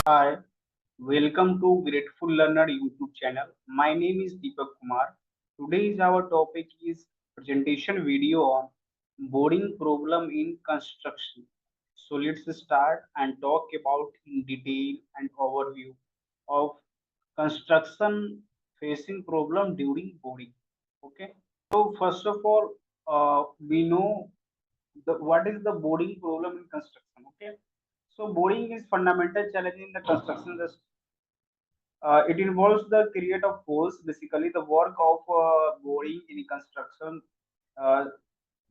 Hi, welcome to Greatful Learner YouTube channel. My name is Deepak Kumar. Today's our topic is presentation video on boring problem in construction. So let's start and talk about in detail and overview of construction facing problem during boring. Okay. So first of all, we know what is the boring problem in construction. Okay. So boring is fundamental challenge in the construction. It involves the create of holes, basically the work of boring in construction, uh,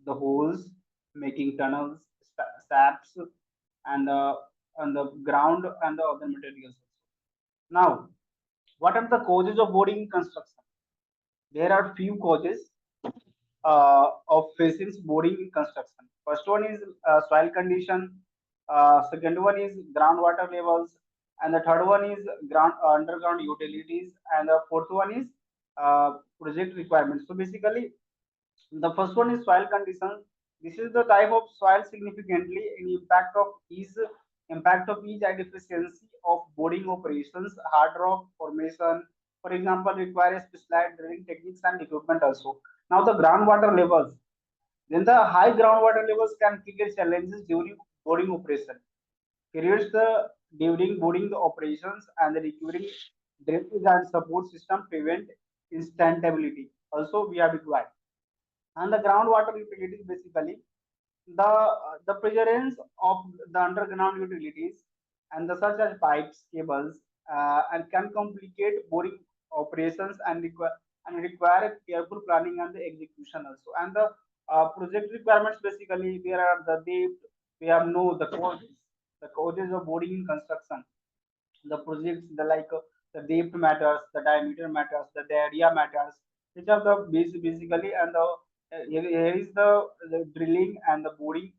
the holes, making tunnels, saps, and the ground and the other materials. Now, what are the causes of boring in construction? There are few causes of facing boring in construction. First one is soil condition. Second one is groundwater levels, and the third one is ground underground utilities, and the fourth one is project requirements. So basically, the first one is soil conditions. This is the type of soil significantly in impact of each deficiency of boring operations, hard rock formation, for example, requires specialized drilling techniques and equipment also. Now the groundwater levels. Then the high groundwater levels can create challenges during boring operation. Creates the during boring the operations and the requiring drainage and support system prevent instability. Also, we have required. And the groundwater utilities basically the presence of the underground utilities and the such as pipes, cables, and can complicate boring operations and require careful planning and the execution also. And the project requirements basically there are the depth. We have know the causes of boring in construction. The projects the depth matters, the diameter matters, the area matters, which are the basically. And here is the drilling and the boring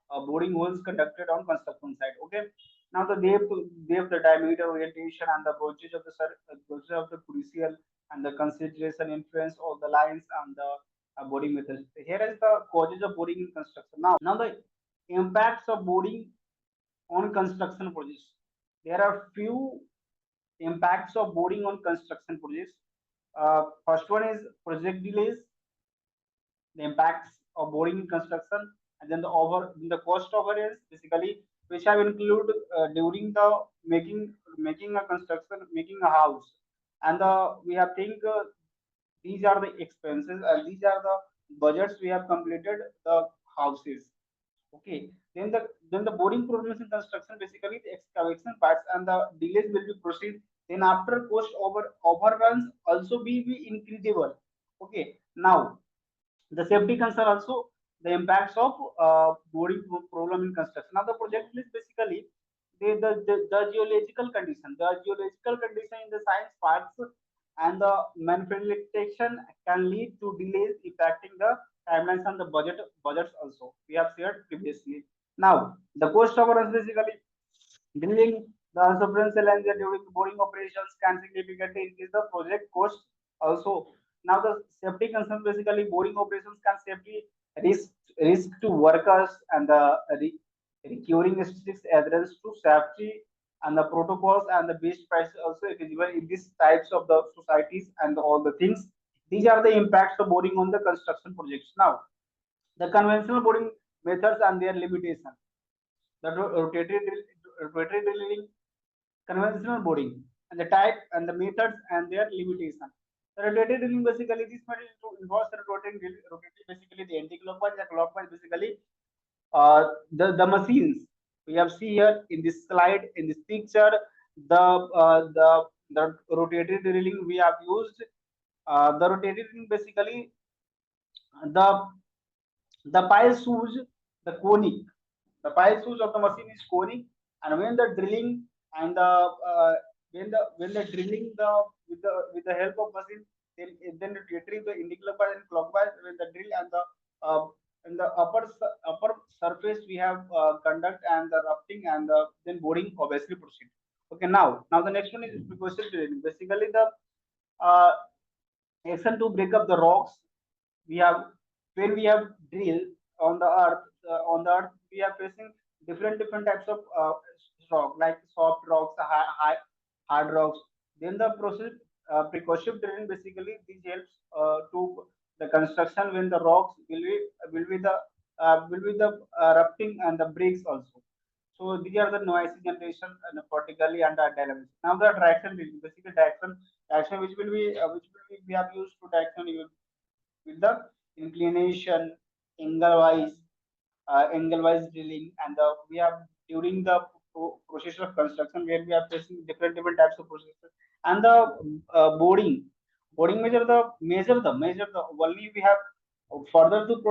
holes conducted on construction site. Okay. Now the depth, the diameter, orientation, and the process of the crucial and the consideration influence of the lines and the boring methods. Here is the causes of boring in construction. Now the impacts of boring on construction projects. There are few impacts of boring on construction projects. First one is project delays, the impacts of boring in construction, and then the cost overruns basically, which have included during the making a construction, making a house, and we have think these are the expenses and these are the budgets we have completed the houses. Okay. Then the boring problems in construction, basically the excavation parts and the delays will be proceed. Then after overruns also be incredible. Okay. Now the safety concern also the impacts of boring problem in construction. Now the project is basically the geological condition. The geological condition in the science parts and the manipulation can lead to delays impacting the timelines and the budgets also. We have shared previously. Now the cost overruns basically drilling the unsubstantial lines during boring operations can significantly increase the project cost also. Now the safety concerns basically boring operations can safety risk to workers and the recurring strict adherence to safety and the protocols and the best practice also visible in these types of the societies and all the things. These are the impacts of boring on the construction projects. Now the conventional boring methods and their limitations. The rotatory drilling, conventional boring, and the type and the methods and their limitation. The rotatory drilling basically this method involves the rotating basically the anti-clockwise and clockwise basically the machines we have see here in this slide in this picture the the rotatory drilling we have used the rotatory drilling basically the the pile shoes the conic the pile shoes of the machine is conic, and when the drilling and the when the drilling the with the help of machine, then retrieve the anti-clockwise and clockwise when the drill and the uh, in the upper surface we have conduct and the roughing and then boring obviously proceed. Okay, now the next one is precursor drilling. Basically the uh, action to break up the rocks we have when we have drill on the earth we are facing different types of rock, like soft rocks, hard rocks. Then the process precaution training, basically this helps to the construction when the rocks will be the rafting and the bricks also. So these are the noisy generation and particularly under dynamics. Now the traction wheel, basically traction which will be we have used to traction with the inclination, angle wise, angle-wise drilling, and we have during the process of construction where we are facing different types of processes, and the boarding measure the only we have further to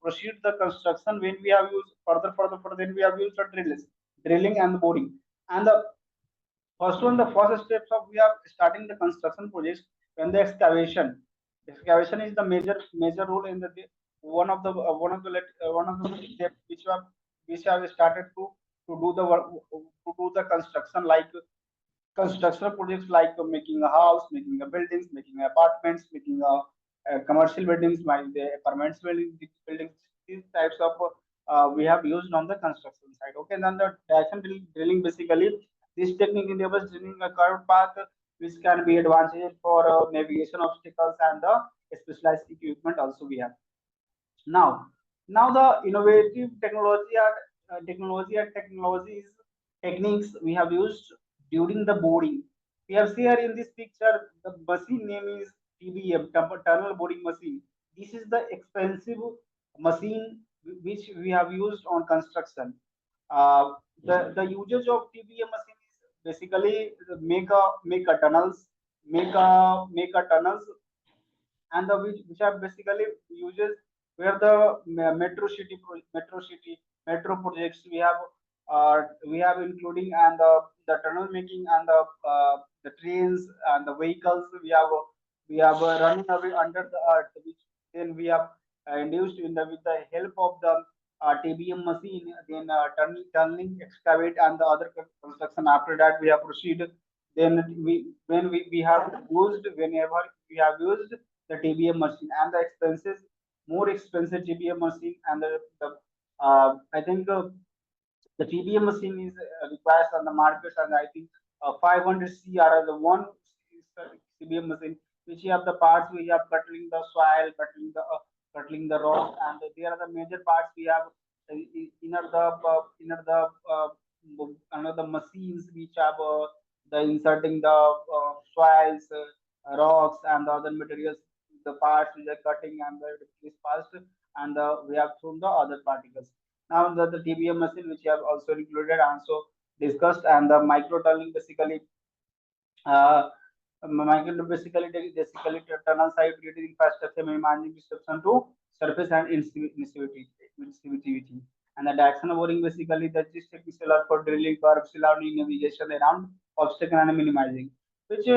proceed the construction when we have used further then we have used the drilling and boarding. And the first one, the first steps of we are starting the construction projects when the excavation. Excavation is the major role in the one of the steps which have started to do the work to do the construction, like construction projects like making a house, making a buildings, making apartments, making a commercial buildings, like the apartments buildings. These types of we have used on the construction side. Okay, then the drilling, basically this technique enables drilling a curved path which can be advantageous for navigation obstacles and the specialized equipment also we have. Now, now the innovative technologies techniques we have used during the boarding. We have here in this picture the machine name is TBM, tunnel boring machine. This is the expensive machine which we have used on construction. Uh, the usage of TBM machine is basically make a tunnels, and the which are basically uses where the metro projects we have including, and the tunnel making, and the trains and the vehicles we have running away under the earth, which then we have induced in the with the help of the TBM machine, then tunneling, excavate, and the other construction. After that, we have proceeded. Then we have used whenever we have used the TBM machine, and the expenses more expensive TBM machine, and the I think the TBM machine is requires on the market, and I think 500 CR the one TBM machine, which you have the parts we have cutting the soil, cutting the rock, and there are the major parts we have inner the another machines which have the inserting the soils, rocks, and the other materials, the parts which are cutting, and the is passed, and we have thrown the other particles. Now the TBM machine which you have also included and also discussed, and the micro turning, basically uh, micro basically tunnel site creating infrastructure minimizing disruption to surface and insensitivity. And the Daxon boring, basically the gist technical are for drilling curves, allowing navigation around obstacle and minimizing. Which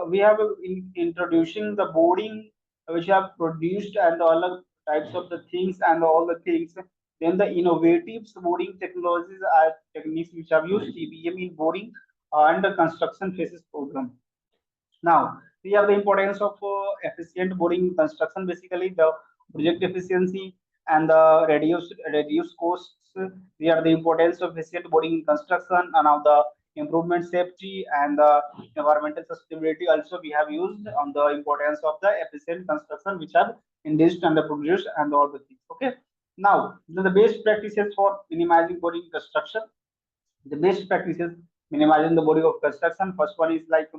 we have introducing the boarding which have produced and all the types of the things and all the things. Then the innovative boarding technologies are techniques which have used TBM in boarding and the construction phases program. Now, we have the importance of efficient boring construction, basically the project efficiency and the reduce costs. We have the importance of efficient boring in construction, and now the improvement safety and the environmental sustainability. Also, we have used on the importance of the efficient construction, which have induced and produced and all the things. Okay. Now, the best practices for minimizing boring construction, the best practices minimizing the body of construction. First one is like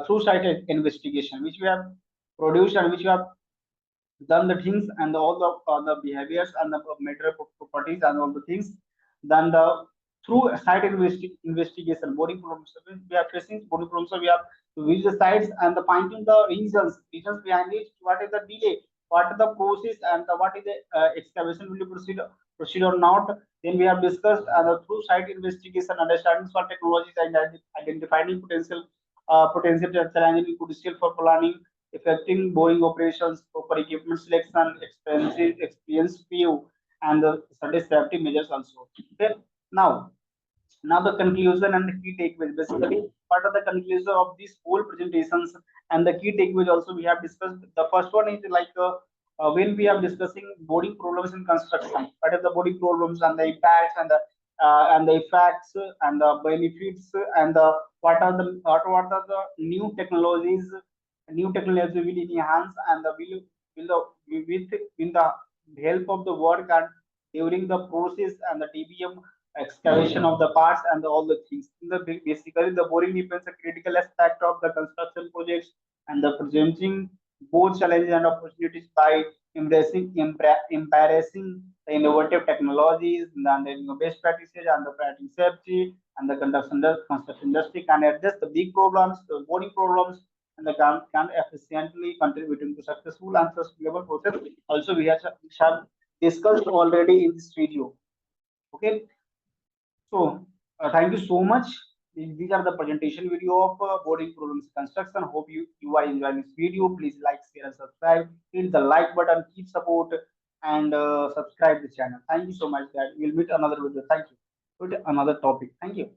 through site investigation, which we have produced and which we have done the things, and all the behaviors and the material properties and all the things. Then the through site investigation, boarding problems. So when we are facing boarding problems, so we have to visit the sites and the finding the reasons behind it. What is the delay? What is the process, and what is the excavation will you proceed or not? Then we have discussed through site investigation, understanding for technologies, and identifying potential challenges crucial for planning affecting boring operations, proper equipment selection, experience view, and the certain safety measures also. Okay. Now, now the conclusion and the key takeaways. Basically, part of the conclusion of these whole presentations and the key takeaways also we have discussed. The first one is like when we are discussing boarding problems in construction, what are the boarding problems and the impacts and the and the effects and the benefits and the what are the new technology will enhance and the will the with the help of the work and during the process and the TBM excavation of the parts and all the things. Basically, the boring depends a critical aspect of the construction projects and the presenting both challenges and opportunities by embracing the innovative technologies and the best practices and the practice safety and the construction industry can address the big problems, the boring problems, and the can efficiently contributing to successful and sustainable process. Also, we have discussed already in this video. Okay, so thank you so much. These are the presentation video of boring problems construction. Hope you are enjoying this video. Please like, share, and subscribe. Hit the like button. Keep support and subscribe the channel. Thank you so much. That we'll meet another video. Thank you. With another topic. Thank you.